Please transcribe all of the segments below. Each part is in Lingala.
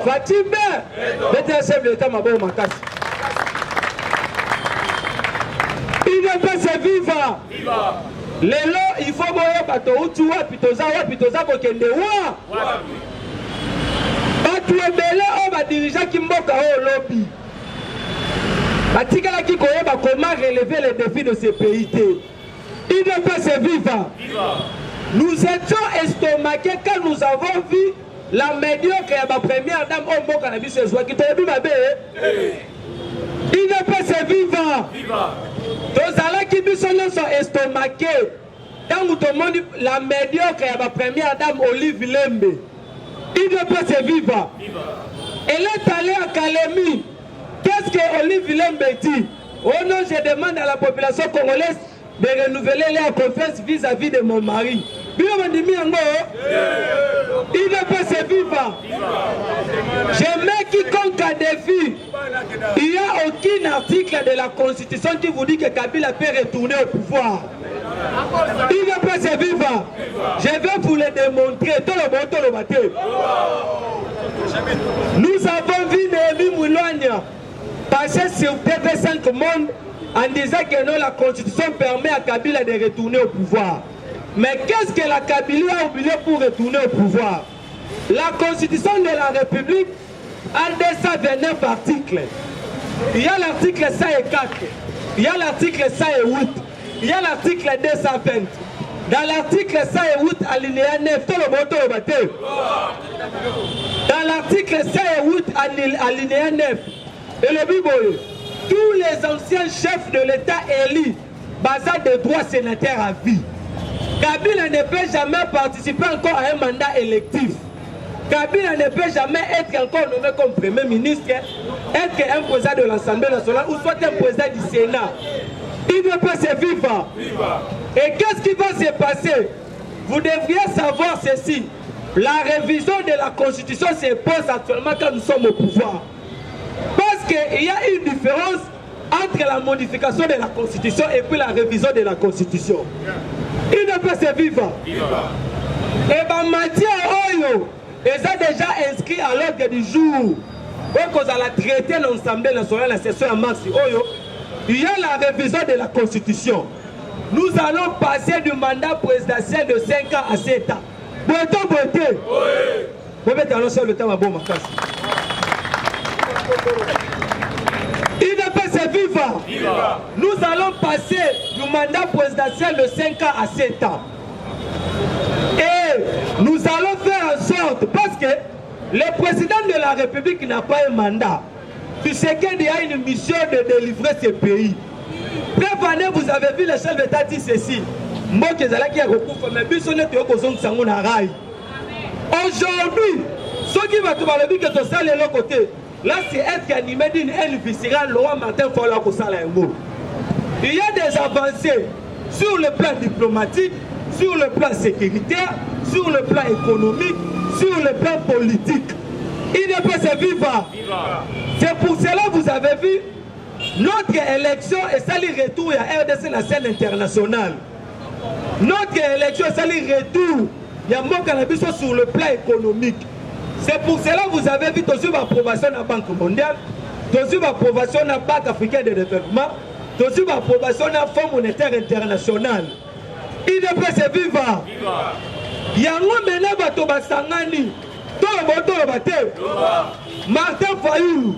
Fatime. Mettez un chef de l'État, ma bonne macasse. Il ne peut se vivre. Lelo, il faut voir bateau où tu vois, pitoza, bokende wa. Bateau ebele, on va diriger qui mboka au lobby. Batikala qui connaît comment relever les défis de ces pays. Il ne peut se vivre. Nous étions estomaqués quand nous avons vu la médiocre et la première dame au mboka na biso ezwa qui toyebi mabe. Il ne peut se vivre. Tozala qui biso sont estomaqués. Quand nous demandons la médiocre et la première dame Olive Lembe. Il ne peut se vivre. Elle est allée à Kalemi. Qu'est-ce que Olive Lembe dit? Oh non, je demande à la population congolaise de renouveler leur confiance vis-à-vis de mon mari. Il ne peut se vivre. Je mets quiconque à défi. Il n'y a aucun article de la Constitution qui vous dit que Kabila peut retourner au pouvoir. Il ne peut se vivre. Je vais vous le démontrer. Nous avons vu Néhémie Moulogne passer sur TV5 Monde en disant que non, la Constitution permet à Kabila de retourner au pouvoir. Mais qu'est-ce que la Kabylie a oublié pour retourner au pouvoir? La Constitution de la République a 229 articles. Il y a l'article 104, il y a l'article 108, il y a l'article 220. Dans l'article 108, alinéa 9, dans l'article 108, alinéa 9, et le Bible, tous les anciens chefs de l'État élus basés de droits sénataires à vie. Kabila ne peut jamais participer encore à un mandat électif. Kabila ne peut jamais être encore nommé comme Premier ministre, être un président de l'Assemblée nationale ou soit un président du Sénat. Il ne peut se vivre. Et qu'est-ce qui va se passer? Vous devriez savoir ceci. La révision de la Constitution se pose actuellement quand nous sommes au pouvoir. Parce qu'il y a une différence entre la modification de la Constitution et puis la révision de la Constitution. Il ne peut se vivre. Et bien, matière Oyo, ils ont déjà inscrit à l'ordre du jour. Qu'on a traité l'Assemblée nationale, la session en mars Oyo. Il y a la révision de la Constitution. Nous allons passer du mandat présidentiel de 5 ans à 7 ans. Beauté. Oui. Vous mettez alors sur le temps à bon macasse. Il ne peut se vivre. Nous allons passer du mandat présidentiel de 5 ans à 7 ans. Et nous allons faire en sorte, parce que le président de la République n'a pas un mandat. Tu sais qu'il y a une mission de délivrer ce pays. Bref, année, vous avez vu le chef d'État dire ceci. Moi, qui a recours, mais aujourd'hui, ceux qui vont te parler que tu sales de l'autre côté, là, c'est être animé d'une haine viscérale, Laurent Martin Fola Kosala-Ngo. Il y a des avancées sur le plan diplomatique, sur le plan sécuritaire, sur le plan économique, sur le plan politique. Il ne peut se vivre. C'est pour cela que vous avez vu notre élection et ça le retour à RDC la scène internationale. Notre élection et ça le retour. Il y a mon cannabis sur le plan économique. C'est pour cela que vous avez vu toujours l'approbation de la Banque mondiale, toujours l'approbation de la Banque africaine de développement, toujours l'approbation de la Fonds monétaire international. Il ne peut se vivre. Il y a un maintenant bateau basangani. Martin Fayulu,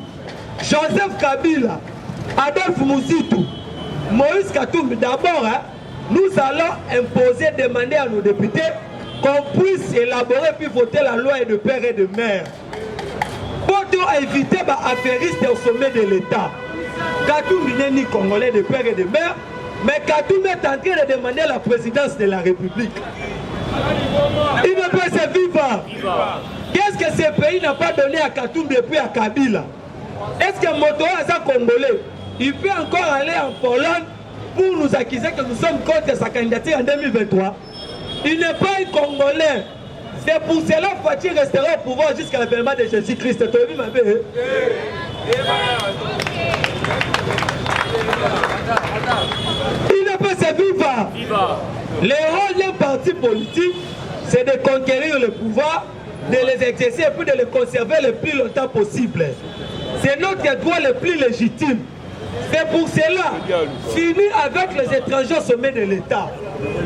Joseph Kabila, Adolphe Mouzitou, Moïse Katumbi. D'abord, nous allons imposer, demander à nos députés qu'on puisse élaborer puis voter la loi de père et de mère. Pour éviter les affairistes au sommet de l'État. Katumbi n'est ni Congolais de père et de mère, mais Katumbi est en train de demander la présidence de la République. Il ne peut se vivre. Qu'est-ce que ce pays n'a pas donné à Katumbi et puis à Kabila? Est-ce que Moto Asa Congolais, il peut encore aller en Pologne pour nous accuser que nous sommes contre sa candidature en 2023? Il n'est pas un Congolais. C'est pour cela que Fatih restera au pouvoir jusqu'à l'avènement de Jésus-Christ. Il ne peut se vivre. Le rôle d'un parti politique, c'est de conquérir le pouvoir de les exercer et puis de les conserver le plus longtemps possible. C'est notre droit le plus légitime. C'est pour cela, finir avec les étrangers au sommet de l'État.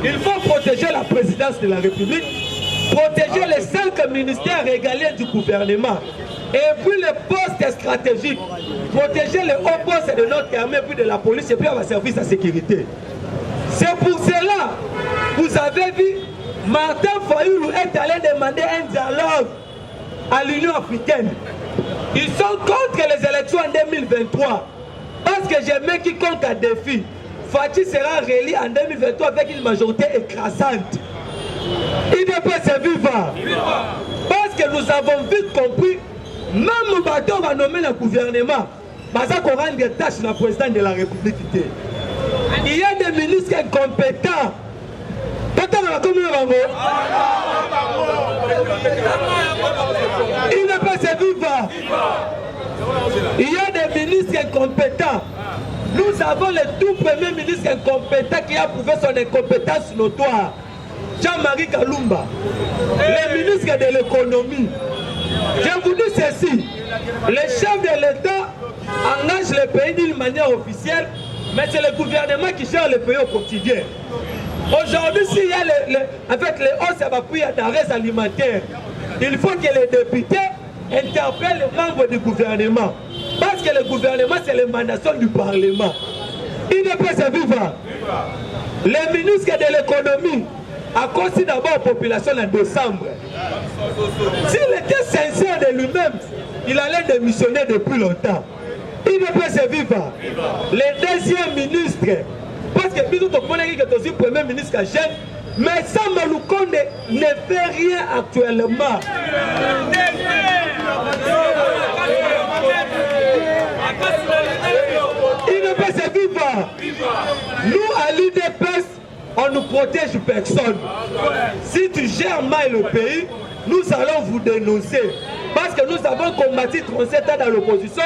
Il faut protéger la présidence de la République, protéger les 5 ministères régaliens du gouvernement, et puis les postes stratégiques, protéger les hauts postes de notre armée, puis de la police, et puis avoir service à sécurité. C'est pour cela, vous avez vu, Martin Fayulu est allé demander un dialogue à l'Union africaine. Ils sont contre les élections en 2023. Parce que j'aimais quiconque a défi. Fachi sera réélu en 2023 avec une majorité écrasante. IDPS vivant. Parce que nous avons vite compris, même bateau va nommer le gouvernement, ça qu'on rend des tâches dans le président de la République. Il y a des ministres incompétents. IDPS vivant. Il y a des ministres incompétents. Nous avons le tout premier ministre incompétent qui a prouvé son incompétence notoire. Jean-Marie Kalumba, le ministre de l'économie. Je vous dis ceci, le chef de l'État engage le pays d'une manière officielle, mais c'est le gouvernement qui gère le pays au quotidien. Aujourd'hui, s'il y a avec les hausses à prix à denrées alimentaires, il faut que les députés interpellent les membres du gouvernement. Parce que le gouvernement, c'est l'émanation du Parlement. Il ne peut se vivre. Le ministre de l'économie a conçu d'abord la population en décembre. S'il était sincère de lui-même, il allait démissionner depuis longtemps. Il ne peut se vivre. Le deuxième ministre, parce que nous avons le premier ministre jeune, mais Sam Maloukonde ne fait rien actuellement. Il ne peut se vivre. Nous, à l'UDPS, on ne protège personne. Si tu gères mal le pays, nous allons vous dénoncer. Parce que nous avons combattu 37 ans dans l'opposition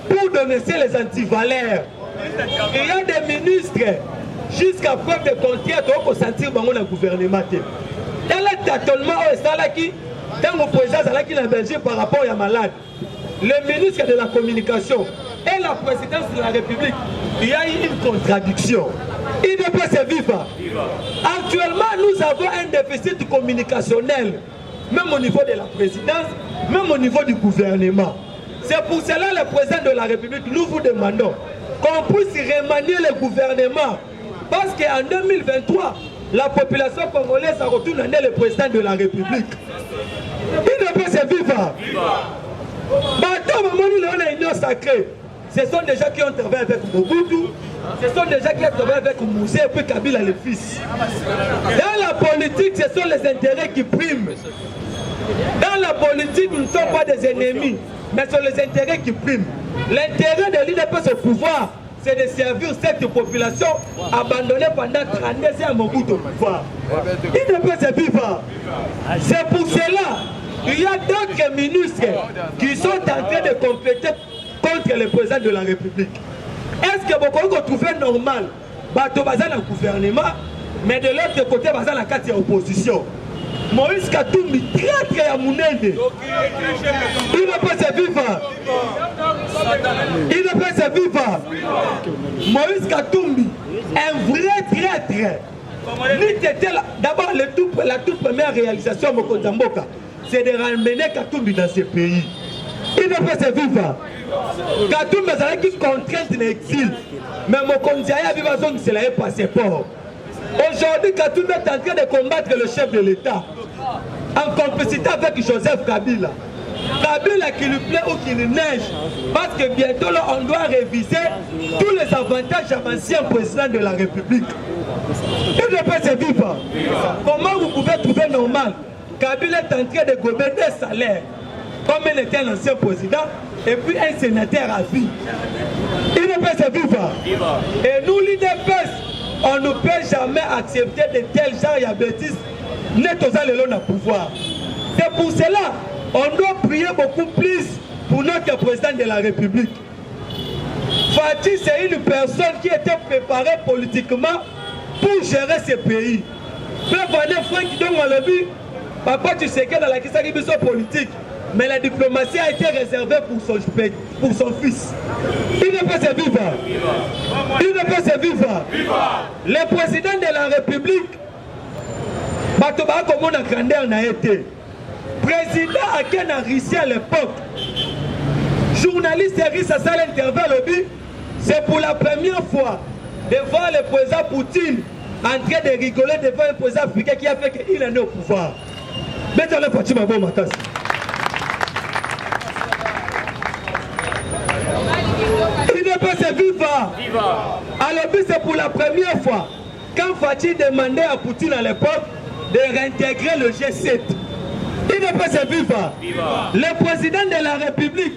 pour dénoncer les antivaleurs. Il y a des ministres, jusqu'à preuve de contraire, qui ont sentir dans le gouvernement. Dans le tâtonnement, dans le président qui est en Belgique par rapport à malade, le ministre de la communication et la présidence de la République, il y a eu une contradiction. Il ne peut se vivre. Actuellement, nous avons un déficit communicationnel, même au niveau de la présidence, même au niveau du gouvernement. C'est pour cela le président de la République, nous vous demandons qu'on puisse remanier le gouvernement. Parce qu'en 2023, la population congolaise a retourné le président de la République. Il ne peut se vivre. L'Union sacrée, ce sont des gens qui ont travaillé avec Mobutu, ce sont des gens qui ont travaillé avec Moussé et puis Kabila le fils. Dans la politique, ce sont les intérêts qui priment. Dans la politique, nous ne sommes pas des ennemis, mais ce sont les intérêts qui priment. L'intérêt de l'UDPS au pouvoir, c'est de servir cette population abandonnée pendant 32 ans à Mobutu au pouvoir. Il ne peut se vivre. C'est pour cela qu'il y a d'autres ministres qui sont en train de compléter contre le président de la République. Est-ce que vous pouvez trouver normal bateau dans le gouvernement, mais de l'autre côté, dans la carte de l'opposition? Moïse Katumbi, traître à Mounende. Il ne peut se vivre. Il ne peut se vivre. Moïse Katumbi, un vrai traître. D'abord, la toute première réalisation de Mokozamboka, c'est de ramener Katumbi dans ce pays. Il ne peut se vivre. Katumbi a une contrainte d'exil. Mais Mokonziaya vit dans c'est le passeport. Aujourd'hui, Katumbi est en train de combattre le chef de l'État en complicité avec Joseph Kabila. Kabila qui lui plaît ou qui lui neige. Parce que bientôt, là, on doit réviser tous les avantages de l'ancien président de la République. Il ne peut se vivre. Comment vous pouvez trouver normal? Kabila est en train de gober des salaires, comme il était un ancien président, et puis un sénateur à vie. Il ne peut se vivre. Et nous, l'UDPS, on ne peut jamais accepter de tels genres de bêtises, net aux allées dans le pouvoir. C'est pour cela on doit prier beaucoup plus pour notre président de la République. Fachi, c'est une personne qui était préparée politiquement pour gérer ce pays. Papa Tshisekedi dans la question politique, mais la diplomatie a été réservée pour son fils. Il ne peut se vivre. Il ne peut se vivre. Le président de la République, Batoba comme on a grandeur n'a été. Président à Ken Russie à l'époque, journaliste Rissa Sal intervient au but, c'est pour la première fois de voir le président Poutine en train de rigoler devant un président africain qui a fait qu'il en est au pouvoir. Mettez-le Fatima Bon Matas. Il ne peut se vivre. Alors, c'est pour la première fois, quand Fatih demandait à Poutine à l'époque de réintégrer le G7. Il ne peut se vivre. Le président de la République,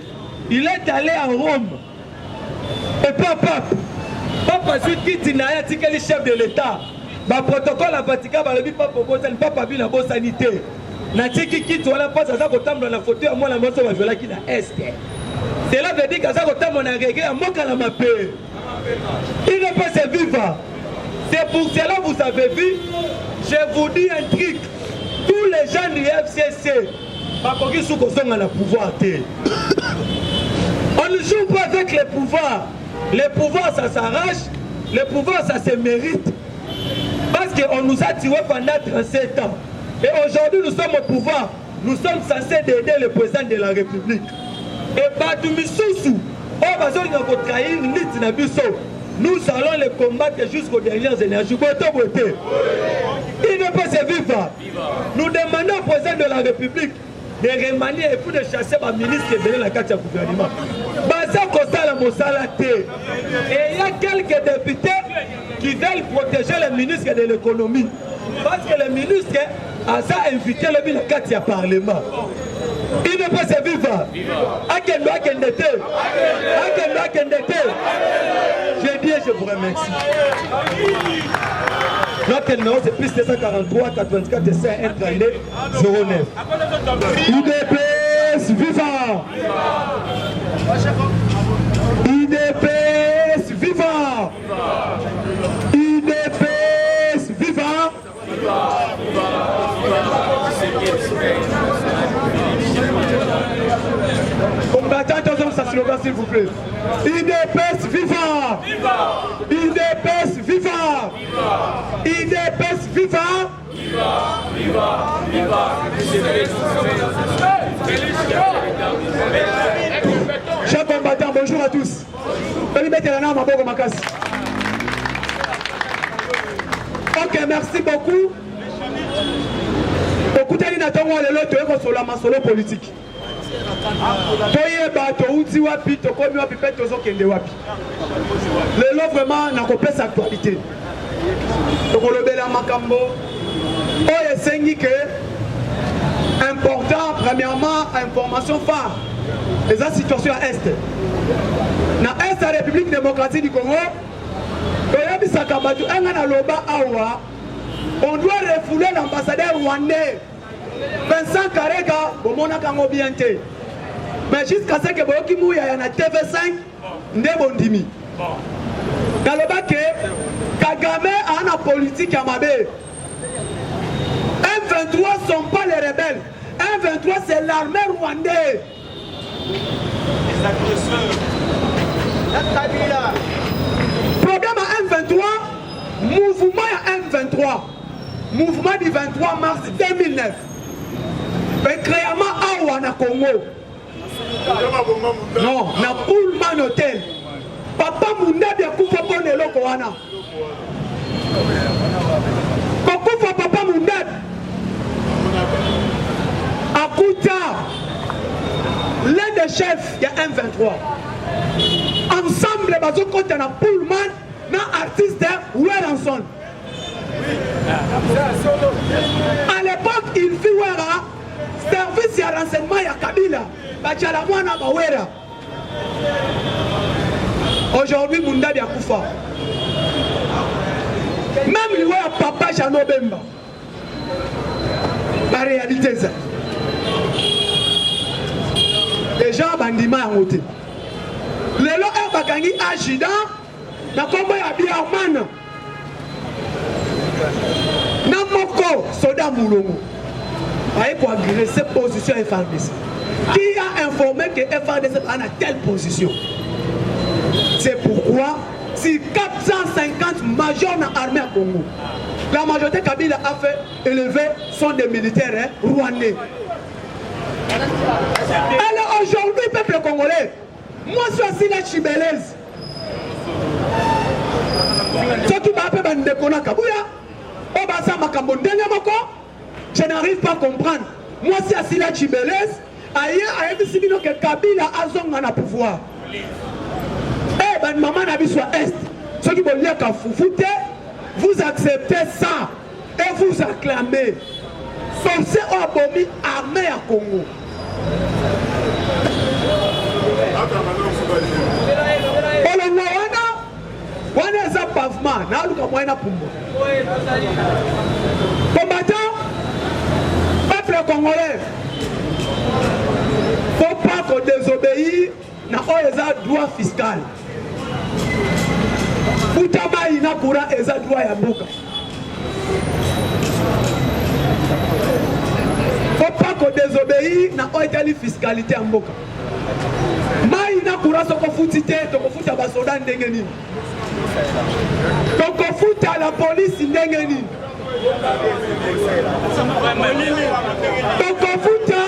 il est allé à Rome. Et pas pape. Papa Zouki Naya Tikeli, chef de l'État. Le protocole à Vatican, le papa Bosan, papa Bila Bo sanité. Natiki Kit, on a pas ça dans la photo, à moi la moto va violer qui na Est. Cela veut dire que ça on a réglé à moi quand la paix. Il ne peut se vivre. C'est pour cela vous avez vu, je vous dis un truc. Tous les gens du FCC, on ne joue pas avec les pouvoirs. Les pouvoirs, ça s'arrache. Les pouvoirs, ça se mérite. Parce qu'on nous a tiré pendant 37 ans. Et aujourd'hui, nous sommes au pouvoir. Nous sommes censés aider le président de la République. Et Batumisusu, nous allons les combattre jusqu'aux dernières énergies. Il ne peut se vivre. Nous demandons au président de la République de remanier et puis de chasser ma ministre qui est venu la carte du gouvernement. Et il y a quelques députés qui veulent protéger le ministre de l'économie. Parce que le ministre a invité le carte du Parlement. Il ne peut se vivre. Je dis et je vous remercie. Notre numéro c'est plus 243 84 132 09. UDPS vivant. UDPS vivant. UDPS vivant. Combattant, attention ça slogan s'il vous plaît. UDPS vivant. UDPS vivant. UDPS vivant. Chers combattants, bonjour à tous. Ok, merci beaucoup. Beaucoup de gens sur la masolo politique. Le lot vraiment n'a pas sa actualité. Donc le bel Makambo, important, premièrement, information phare. Les situations à Est. Dans l'Est de la République démocratique du Congo, on doit refouler l'ambassadeur rwandais. Vincent Karega, mais jusqu'à ce que Boki Mouya y a TV5, Ndebondimi. Kalobake, Kagame a une politique à Mabé. M23 ne sont pas les rebelles. M23 c'est l'armée rwandaise. Problème à M23, mouvement à M23. Mouvement du 23 mars 2009. Mais créalement Awa na Congo. Non, na Pullman Hotel. Papa Moundabi a coupé pour les Lokoana. Pourquoi Papa Moundabi a coupé l'un des chefs de M23. Ensemble, les bateaux comptent dans Pullman, dans artiste de Weranson. À l'époque, il fit Wera, service et renseignement à Kabila. Bachalamwana Bawera. Aujourd'hui, Moundabi a Koufa. Même lui, Papa Jano Bemba. La réalité, c'est les gens bandiment en côté. Les gens ont gagné agida. Na kombo ya Biarman. Na moko soda mulongo. pour agresser la position FARDC. Qui a informé que FARDC a telle position? C'est pourquoi, si 450 majors dans l'armée à Congo, la majorité Kabila a fait élever sont des militaires rwandais. Alors aujourd'hui, peuple congolais, moi je suis assis là, Chibelez. Ce qui m'a appelé Bandekona Kabouya, je n'arrive pas à comprendre. Moi je suis assis là, Chibelez. Ailleurs, avec Sibino que Kabila a son pouvoir. Eh ben maman n'a vu sur Est. Ceux qui veulent dire qu'à Foufoute, vous acceptez ça et vous acclamez. Forcez au abomi armée à Congo. Wana za pavement, na luka moyena pumbo. Combattant, peuple congolais. Faut pas qu'on désobéisse na oeza droit fiscal. Utaba ina kura eza droit ya mboka. Faut pas qu'on désobéisse na oeza fiscalité ya mboka. Mai ina kura soko futite toko futa basoda ndenge nini. Toko futa la police ndenge nini. Toko futa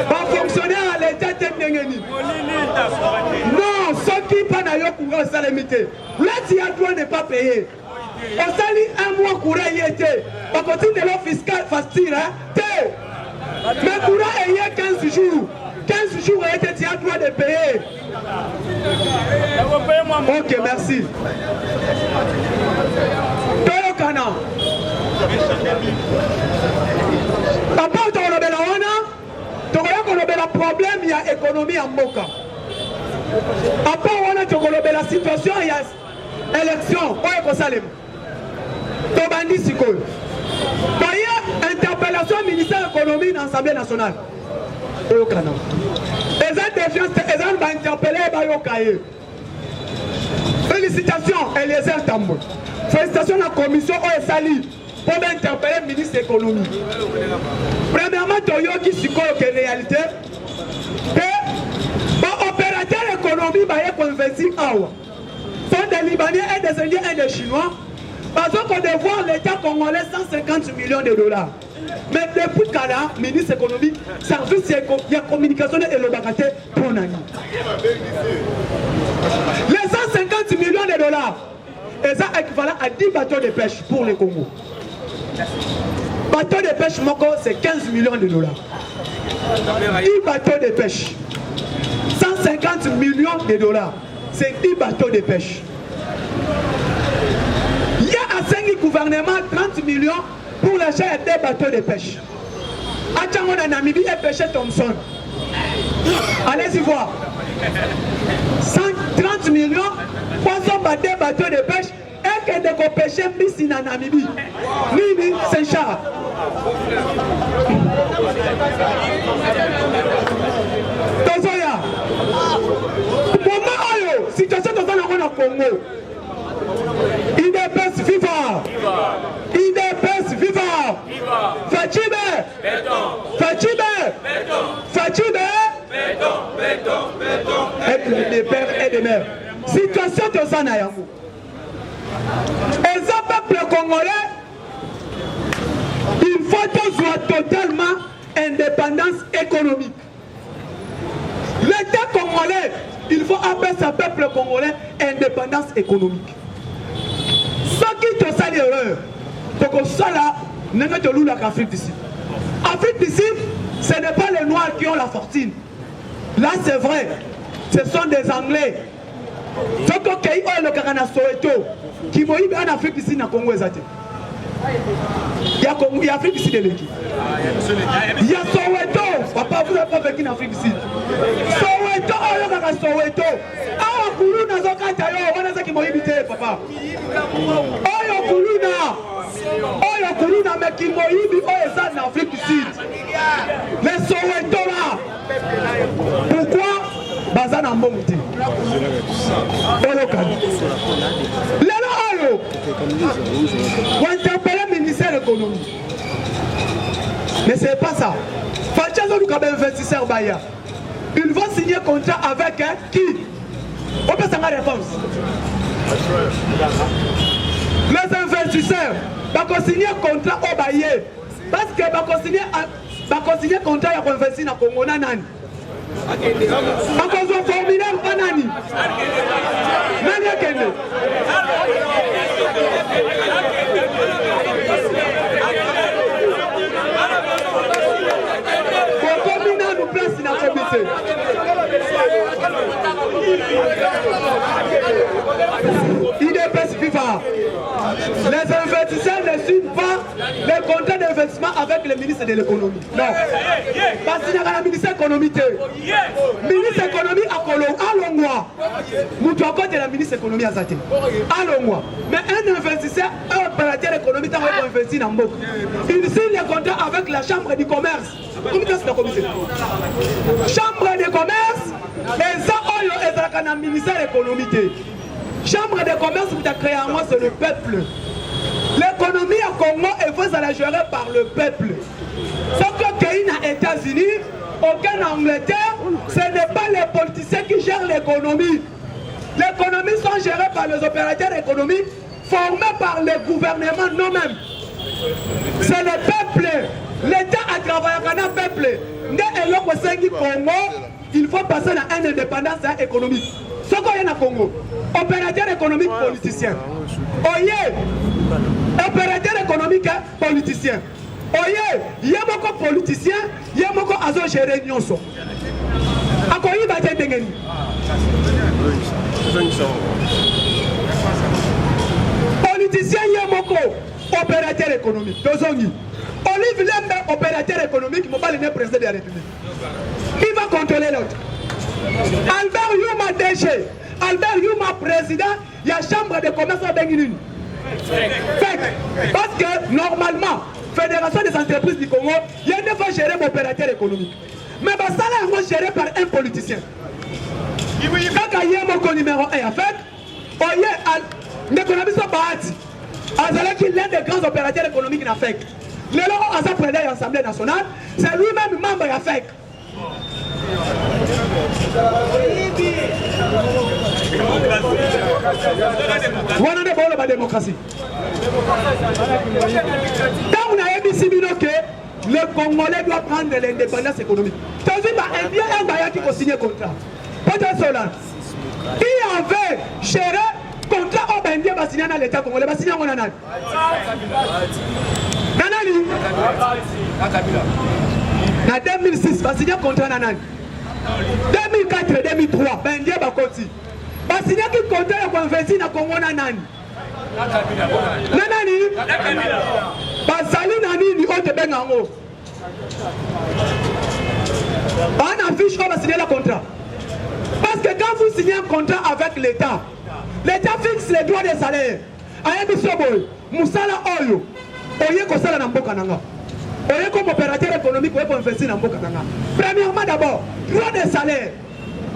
ba fonctionnaire à l'état ndenge nini. Non, ceux qui pas na yo courant salamité. Là tu as droit de pas payer. On sali un mois courant y était. Par contre de l'offre fiscale facile hein. Mais courant y est 15 jours. 15 jours et tu as droit de payer. Ok, merci. Toyo Kana. Papa, tu as le problème, il y a l'économie en Moka. Après, on a la situation, il y a l'élection. On est comme ça. Tobandi Sikol. D'ailleurs, interpellation ministère de l'économie dans l'Assemblée nationale. Toyo Kana. Les défiances, les gens vont interpeller Bayokaye. Félicitations, Eliezer Tambo. Félicitations à la commission OSALI pour interpeller le ministre de l'économie. Premièrement, Toyoki Sikolo qui est réalité que l'opérateur économique va investir sont des Libanais et des Indiens et des Chinois. Parce qu'on doit voir l'État congolais 150 millions de dollars. Mais depuis Kala, ministre économique, service de communication et le bagatelle pour Nani. Les 150 millions de dollars, c'est équivalent à 10 bateaux de pêche pour le Congo. Bateau de pêche, c'est 15 millions de dollars. 10 bateaux de pêche. 150 millions de dollars. C'est 10 bateaux de pêche. Il y a à 5 gouvernements 30 millions pour l'achat de 2 bateaux de pêche. À Tchango, en Namibie, et pêcher Thompson. Allez-y voir. 130 millions, 300 bateaux de pêche. Et que de pêcher ici en Namibie. Nini, Saint-Charles. Tozoya. Moment oyo, situation dans le Congo. IDPS viva. IDPS viva. Fatime. Fatime. Fatime. Être des pères et des mères. Situation de Zanayamou. Et ça, peuple congolais, il faut qu'on soit totalement indépendance économique. L'État congolais, il faut appeler ce peuple congolais indépendance économique. Ce qui te sert l'erreur, c'est que ça là, n'est pas de l'Afrique d'ici. Afrique d'ici, ce n'est pas les Noirs qui ont la fortune. Là, c'est vrai, ce sont des Anglais. Ce qui est le Canada Soweto, qui m'a eu en Afrique ici, dans le Congo. Il y a Afrique ici de l'équipe. Il y a Soweto. Papa, vous n'avez pas vécu en Afrique ici. Soweto, il y a Soweto. Ah, Koulou, n'a pas de on a ça qui m'a invité, papa. Oh, Koulou, mais qui m'a invité, oh, ça, en Afrique ici. Les Soweto là. Pourquoi? Bazan en bon outil. On interpelle le ministère de l'économie. Mais ce n'est pas ça. Fachazo Luka investisseur Baya. Ils vont signer contrat avec qui? On peut s'en réponse. Les investisseurs vont signer contrat au Baye. Parce que vont signer contrat pour investir dans le Congo. Parce qu'ils ont formulaire Banani. Nani Kende. Nous place dans le comité. IDPS FIFA. Les investisseurs ne suivent pas les contrats d'investissement avec le ministre de l'économie. Non. Parce qu'il y a le ministre de l'économie. Le ministre de l'économie a Colombo. Allons-moi. Nous devons côté la ministre de l'économie à Zate. Allons-moi. Mais un investisseur, un opérateur économique, a investi dans le monde. Il signe les contrats avec la chambre du commerce. Chambre de commerce, et ça, c'est le ministère économique. Chambre de commerce, vous avez créé en moi, c'est le peuple. L'économie au Congo est faite à la gérer par le peuple. Ce qu'il y a aux États-Unis, aucun en Angleterre, ce n'est pas les politiciens qui gèrent l'économie. L'économie sont gérées par les opérateurs économiques formés par le gouvernement non-même. C'est le peuple. L'État a travaillé avec le peuple. Congo, il faut passer à une indépendance économique. Ce qu'il y a au Congo, opérateur économique politicien. Oye, opérateur économique politicien. Oye, il y a beaucoup de politiciens, il y a beaucoup de gérer nyonso. Akoyi ba te dengeni. Politicien il y a beaucoup opérateur économique. Dozongi. Olive Lembe, opérateur économique, il ne pas président de la République. Qui va contrôler l'autre? Albert Youma DG, Albert Youma président, il y a chambre de commerce à Benguine. Parce que normalement, Fédération des entreprises du Congo, il y a une fois géré l'opérateur économique. Mais ça là, est géré par un politicien. Quand il y a mon numéro 1 à fait, l'économie soit bâtie. Azalaki l'un des grands opérateurs économiques en Afrique. Le Loro Aza président de l'Assemblée nationale, c'est lui-même membre de l'AFEC. On a des la démocratie. Quand on a émis que le Congolais doit prendre l'indépendance économique. C'est-à-dire que l'Indien est un bailleur qui faut signer contrat. Peut-être cela. Qui avait géré contrat au Indien va signer dans l'État congolais, va signer en Nanani. Nanani. En 2006, va signer contrat Nanani. 2004-2003, Indien va continuer. Va signer un contrat pour investir dans le Congo Nanani. Nanani. Va salir Nani ni autre Bengango. On affiche qu'on va signer le contrat. Parce que quand vous signez un contrat avec l'État, l'État fixe les droits des salaires. Ayebi Soboy, Moussala Oyo, Oye Kosala Namboka Nanga. Oye comme opérateur économique, Oye pour investir dans Namboka Nanga. Premièrement d'abord, droit des salaires.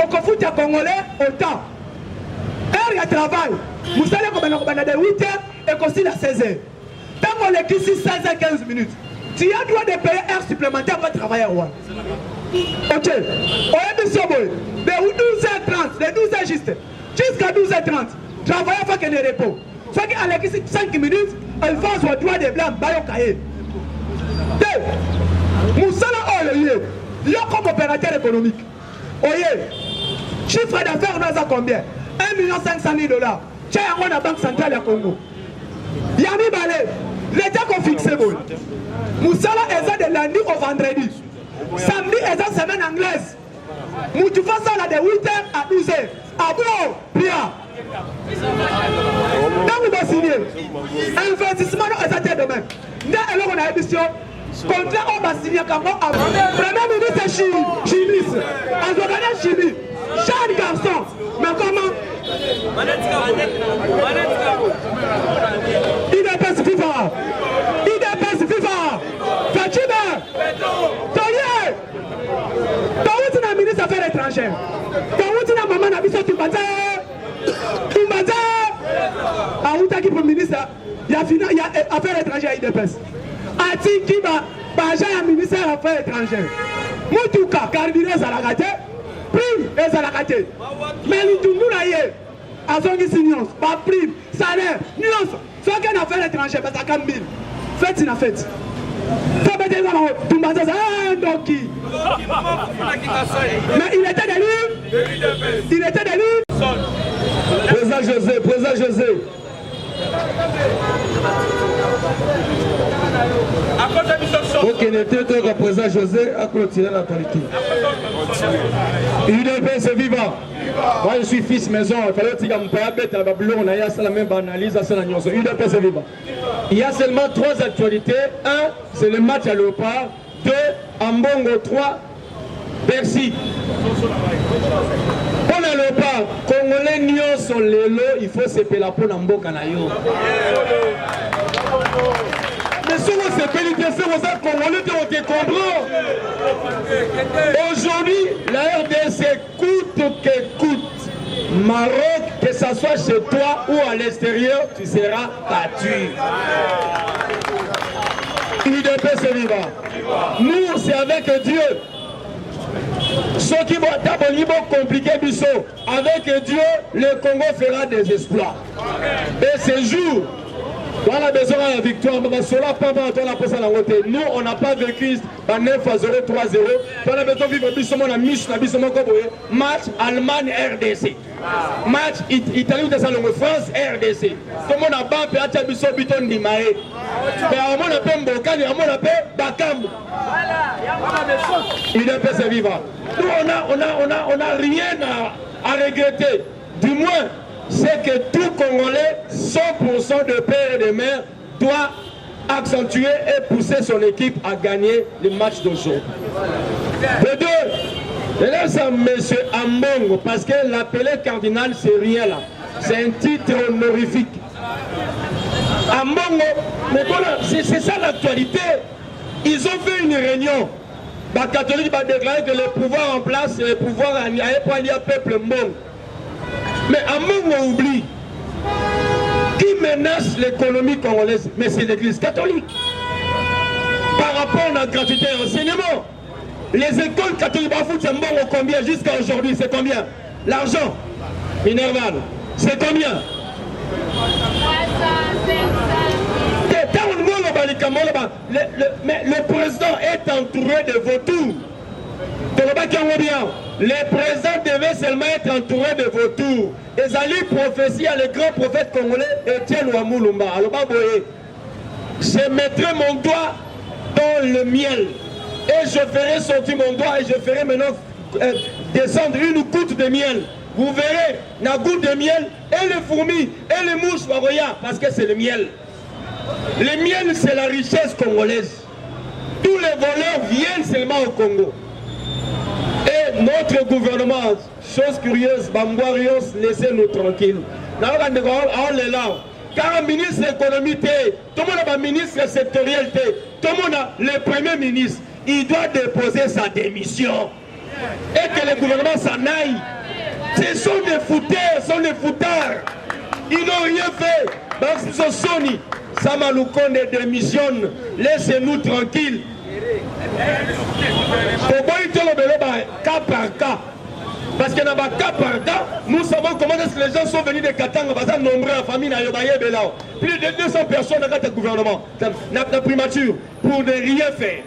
Au Kofutia Congolais, autant. Heure de travail, Moussala Kobanakobana de 8h et Kosila 16h. Tant qu'on l'écrit 16h15 minutes, tu as droit de payer heure supplémentaire pour travailler au Rwanda. Ok. Oyebi Soboy, de 12h30, de 12h juste, jusqu'à 12h30, travailler avec des repos. Soit qu'à l'écrit 5 minutes, elle va sur le droit des blancs, Bayokaye. Moussala Oye, il y a comme opérateur économique. Oye, chiffre d'affaires, on a combien? 1 500 000 $. Tiens, on a la Banque centrale à Congo. Yami Balé, l'État qu'on fixe. Moussala est de lundi au vendredi. Samedi est la semaine anglaise. Moutoufa ça de 8h à 12h. Abo, Pia. Dans le signer, investissement est à terre demain. Nous avons une émission. Contrat on va signer quand on Premier ministre chimiste. On doit gagner chimie. Jean garçon. Mais comment? IDPS FIFA. IDPS FIFA. Fachime. Toye. Toye c'est un ministre des Affaires étrangères. Toye c'est un maman d'Abisso Tumbata. Tumbata. Ah, où t'as qui pour ministre? Il y a Affaires étrangères à IDPS. Ati Kiba, Baja ya ministère des Affaires étrangères. Moutouka, carburant Zalagate, prime et Zalagate. Mais l'Itungu naïe, Azongi Signons, pas prime, salaire, nuance. Ce qu'un affaire étrangère, parce que 1000. Faites une fête. Ça peut être tout le monde, donc qui. Mais il était de lui. Il était de lui. Président José, président José. Ok, n'était que le président José a clôturé la politique. UDPS est vivant. Moi je suis fils maison, il fallait que mon père bête à Babylone, on a la même analyse à la nuance. UDPS est vivant. Il y a seulement 3 actualités. 1, c'est le match à Léopard. 2, Ambongo. 3, Bercy. Pour le Léopard, Congolais Nyon sont les lots, il faut se péler pour Namboka na yo. Mais si vous se pélez, vous êtes Congolais, vous êtes comprendre. Aujourd'hui, la RDC coûte que coûte. Maroc, que ce soit chez toi ou à l'extérieur, tu seras battu. UDPS c'est vivant. Nous, c'est avec Dieu. Ceux qui vont compliquer Bissot, avec Dieu, le Congo fera des exploits. Et ce jour, on a besoin de la victoire. Nous, on n'a pas vécu 9-0, 3-0. On a besoin de vivre match Allemagne-RDC. Match Italie-France, RDC. Comme on a battu Bissot Biton Dimae. Mais on a fait Mbokani, on a fait Bakam. Il est peu vivant. Nous, on n'a rien à regretter. Du moins, c'est que tout Congolais, 100% de père et de mère, doit accentuer et pousser son équipe à gagner le match d'aujourd'hui. De 2, je laisse à M. Ambongo, parce que l'appelé cardinal, c'est rien là. C'est un titre honorifique. Ambongo, mais voilà, c'est ça l'actualité. Ils ont fait une réunion. Les catholiques ont déclaré que le pouvoir en place, c'est le pouvoir à peuple Mbongo. Mais Ambongo oublie qui menace l'économie congolaise, mais c'est l'église catholique. Par rapport à la gratuité et l'enseignement, les écoles catholiques foutent Mbongo combien jusqu'à aujourd'hui? C'est combien? L'argent Minerval, c'est combien? Mais le président est entouré de vautours. Le président devait seulement être entouré de vautours. Et Zali prophétie à le grand prophète congolais Etienne Ouamoulumba. Alors, je mettrai mon doigt dans le miel. Et je ferai sortir mon doigt et je ferai maintenant descendre une goutte de miel. Vous verrez la goutte de miel et les fourmis et les mouches, parce que c'est le miel. Le miel, c'est la richesse congolaise. Tous les voleurs viennent seulement au Congo. Et notre gouvernement, chose curieuse, Bambouarios, laissez-nous tranquilles. On est là. Car un ministre de l'économie, tout le monde a un ministre sectoriel, tout le monde a le premier ministre. Il doit déposer sa démission. Et que le gouvernement s'en aille. Ce sont des fouteurs, ce sont des foutards. Ils n'ont rien fait. Donc, ce sont Sony. Samaloukonde démissionne. Laissez-nous tranquilles. Cas par cas. Parce que dans le cas par cas, nous savons comment est-ce que les gens sont venus de Katanga, parce qu'ils sont nombreux en famille. Plus de 200 personnes dans le gouvernement, la primature, pour ne rien faire.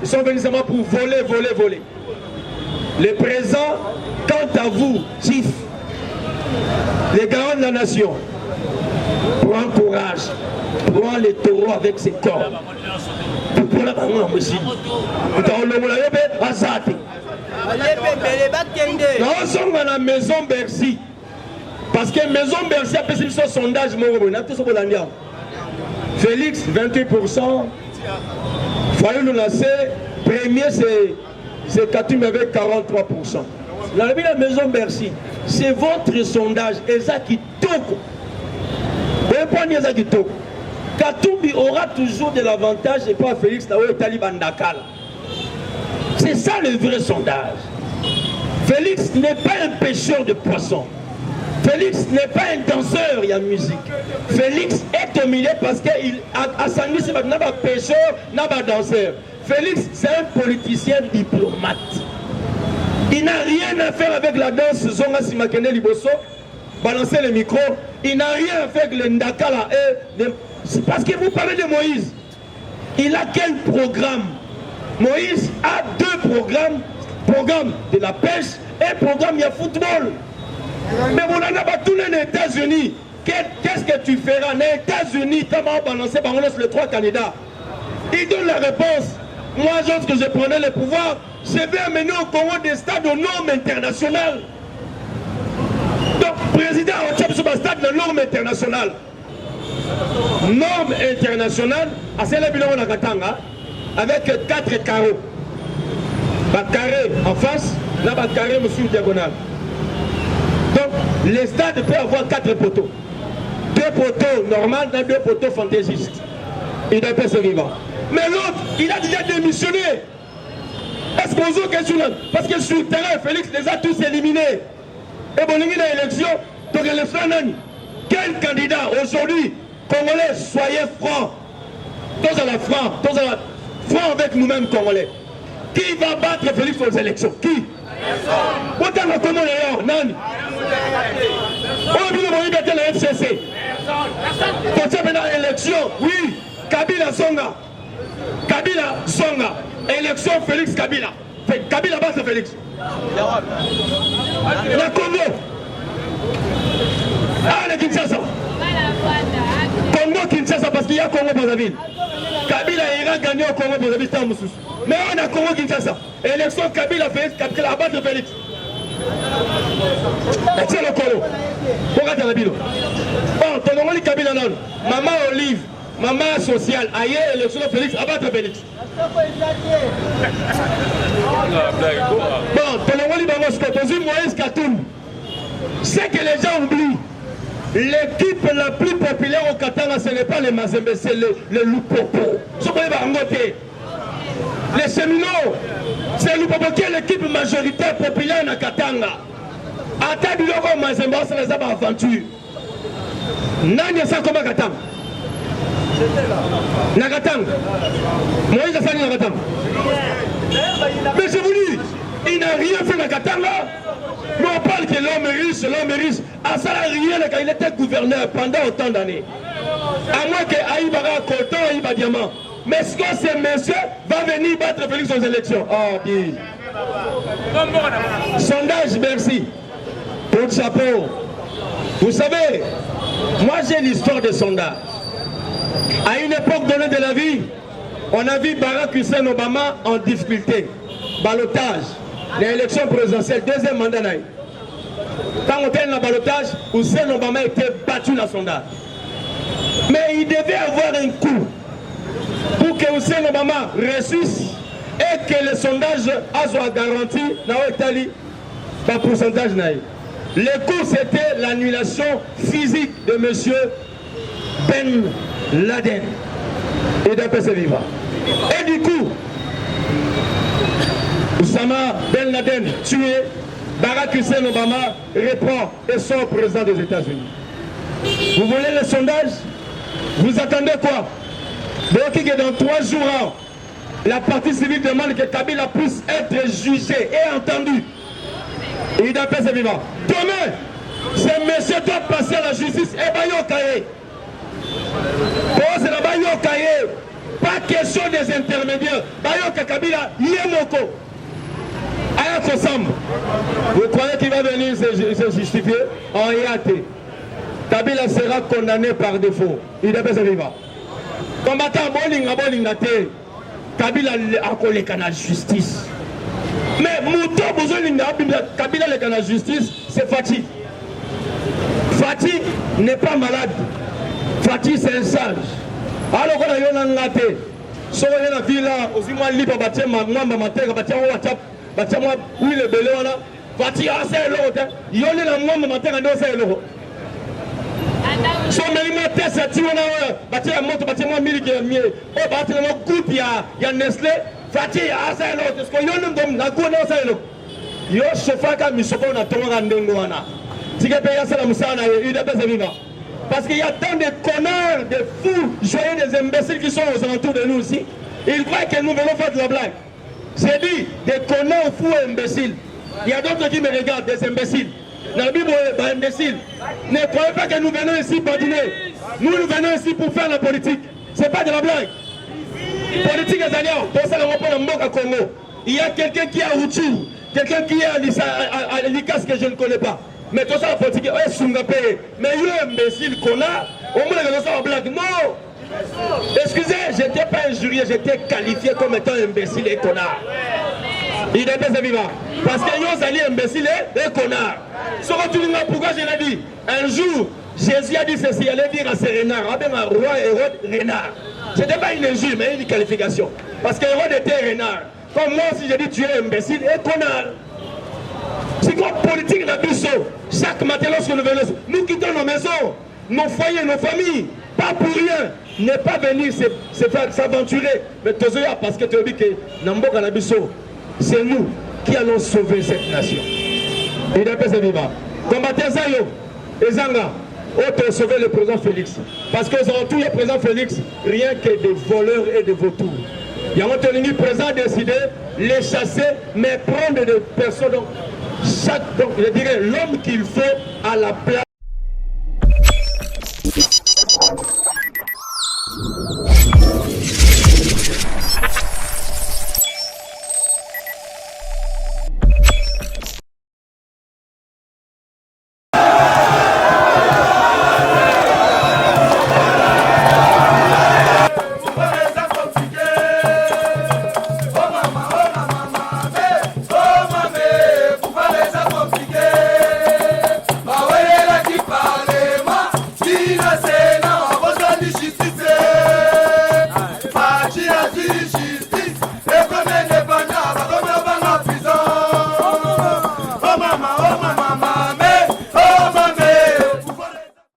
Ils sont venus seulement pour voler, voler, voler. Le présent, quant à vous, chief, les garants de la nation, prends courage, prends les taureaux avec ses corps. Pour la maman aussi. Nous sommes à la maison Bercy. Parce que maison Bercy a fait son sondage. Félix, 28%. Foyer Lunassé, premier, c'est Katum avec 43%. La maison Bercy, c'est votre sondage. Et ça qui toque. Katumbi aura toujours de l'avantage et pas Félix Naoué Taliban Dakar. C'est ça le vrai sondage. Félix n'est pas un pêcheur de poissons. Félix n'est pas un danseur, il y a musique. Félix est au milieu parce qu'il a sandi, c'est pas un pêcheur, pas un danseur. Félix, c'est un politicien diplomate. Il n'a rien à faire avec la danse Zonga Simakene Liboso, balancer le micro. Il n'a rien à faire avec le Ndakala. C'est parce que vous parlez de Moïse. Il a quel programme? Moïse a 2 programmes. Programme de la pêche et programme de football. Mais vous n'avez pas tous les États-Unis. Qu'est-ce que tu feras? Les États-Unis, tu vas balancer les 3 candidats. Il donne la réponse. Moi, lorsque je prenais le pouvoir, je vais amener au Congo des stades aux normes internationales. Donc, président, on tient sur un stade de normes internationales. Normes internationales, à Célébillon Nakatanga, avec 4 carreaux. Un carré en face, là, un carré sur une diagonale. Donc, les stades peuvent avoir 4 poteaux. 2 poteaux normaux, 2 poteaux fantaisistes. Il doit pas se vivre. Mais l'autre, il a déjà démissionné. Est-ce qu'on se questionne? Parce que sur le terrain, Félix les a tous éliminés. Et bon, il y a une élection, donc l'élection, quel candidat aujourd'hui, Congolais, soyez francs. Tous à la franc, tous à la franc avec nous-mêmes, Congolais. Qui va battre Félix aux élections? Qui? Autant la commune d'ailleurs, Nani. On vient de battre la FCC. Pour ça, maintenant, élection, oui, Kabila Songa. Kabila Songa. Élection Félix Kabila. Kabila bat Félix. La Congo. Ah, le Kinshasa. Congo Kinshasa parce qu'il y a Congo Brazzaville. Kabila ira gagner au Congo Brazzaville tant Moussous. Mais on a Congo Kinshasa. Élection Kabila Félix, Kabila bat Félix. C'est le Congo. Pourquoi tu as la bille? Bon, ton nom est Kabila non. Maman Olive. Maman sociale, ailleurs, élection de Félix, abattre Félix. Bon, Tolongoli Bangos, Kotozi, Moïse Katoum. C'est que les gens oublient. L'équipe la plus populaire au Katanga, ce n'est pas les Mazembe, c'est le Lupopo. Les Séminots, c'est le Lupopo qui est l'équipe majoritaire populaire au Katanga. Ata Biloko Mazembe, c'est les aventures. Nani ça comme Katanga? Nakatanga. Moïse a fait Nakatanga. Mais je vous dis, il n'a rien fait Nakatanga. Mais on parle que l'homme est riche. À ça, rien, il était gouverneur pendant autant d'années. À moins que Aïbara Colton, Aïba Diamant. Mais est-ce que ce monsieur va venir battre Félix aux élections? Oh, dis. Sondage, merci. Pour le chapeau. Vous savez, moi j'ai l'histoire de sondage. À une époque donnée de la vie, on a vu Barack Hussein Obama en difficulté. Balotage, l'élection présidentielle, 2e mandat. Quand on était dans le balotage, Hussein Obama était battu dans le sondage. Mais il devait avoir un coup pour que Hussein Obama réussisse et que le sondage soit garanti dans l'Italie par pourcentage. Le coup, c'était l'annulation physique de M. Ben Laden et d'après ses vivants. Et du coup, Oussama Ben Laden tué, Barack Hussein Obama reprend et sort président des États-Unis. Vous voulez le sondage? Vous attendez quoi? Donc dans 3 jours, la partie civile demande que Kabila puisse être jugé et entendu. Et d'après ses vivants. Demain, ce monsieur doit passer à la justice et Bayokaye. C'est là-bas, pas question des intermédiaires. Bayoka Kabila, Yemoko. Ayako Sam. Vous croyez qu'il va venir se justifier? En réalité, Kabila sera condamné par défaut. Il est bien vivant. Combattant Bolinga Kabila a collé la justice. Mais Mouto Kabila le la justice, c'est Fatih. Fatih n'est pas malade. Fatih, c'est un sage. Alors, quand on a un gâté, si on a la ville là, aussi moi, libre, bâtir ma matin, bâtir mon WhatsApp, bâtir moi, oui, le belé, on a. Fatih, c'est l'autre. Il y a la moi, matin, on a c'est l'autre. Si on met ma tête, c'est on a bâtir la moto, bâtir moi, 1000 km. Oh, bâtir mon groupe, il y a Nestlé. Fatih, c'est l'autre. Parce qu'on y a un homme, la goût, c'est l'autre. Yo, chauffeur, comme il se fait, on a tout le monde. Si quelqu'un paye ça, la moussa, il a besoin de vivre. Parce qu'il y a tant de connards, de fous, joyeux, des imbéciles qui sont aux alentours de nous aussi. Ils croient que nous venons faire de la blague. J'ai dit des connards fous et imbéciles. Il y a d'autres qui me regardent, des imbéciles. La Bible est imbécile. Ne croyez pas que nous venons ici pour dîner. Nous venons ici pour faire la politique. Ce n'est pas de la blague. Politique est alliée. Pour ça, on prend le Congo. Il y a quelqu'un qui est à Routou, quelqu'un qui est à Likas que je ne connais pas. Mais tout ça, la politique est Sungapé. Mais il est imbécile, connard. Au moins, il y a une blague. Non. Excusez, je n'étais pas injurié, j'étais qualifié comme étant imbécile et connard. Il est bien vivant. Parce que nous allons imbécile et connard. Ce que tu dis, pourquoi je l'ai dit? Un jour, Jésus a dit ceci, il allait dire à ses renards, un roi Hérode renard. Ce n'était pas une injure, mais une qualification. Parce que Hérode était renard. Comme moi, si je dis tu es imbécile et connard. C'est quoi politique dans le chaque matin lorsque nous venons, nous quittons nos maisons, nos foyers, nos familles, pas pour rien. Ne pas venir s'aventurer. Mais Tozoya, parce que tu as dit que Nambo Kanabiso, c'est nous qui allons sauver cette nation. Il est pas vivant. Combattez Zayo et Zanga, autres sauver le président Félix. Parce que tous les présidents Félix, rien que des voleurs et des vautours. Il y a un président décidé, les chasser, mais prendre des personnes. Donc je dirais l'homme qu'il faut à la place.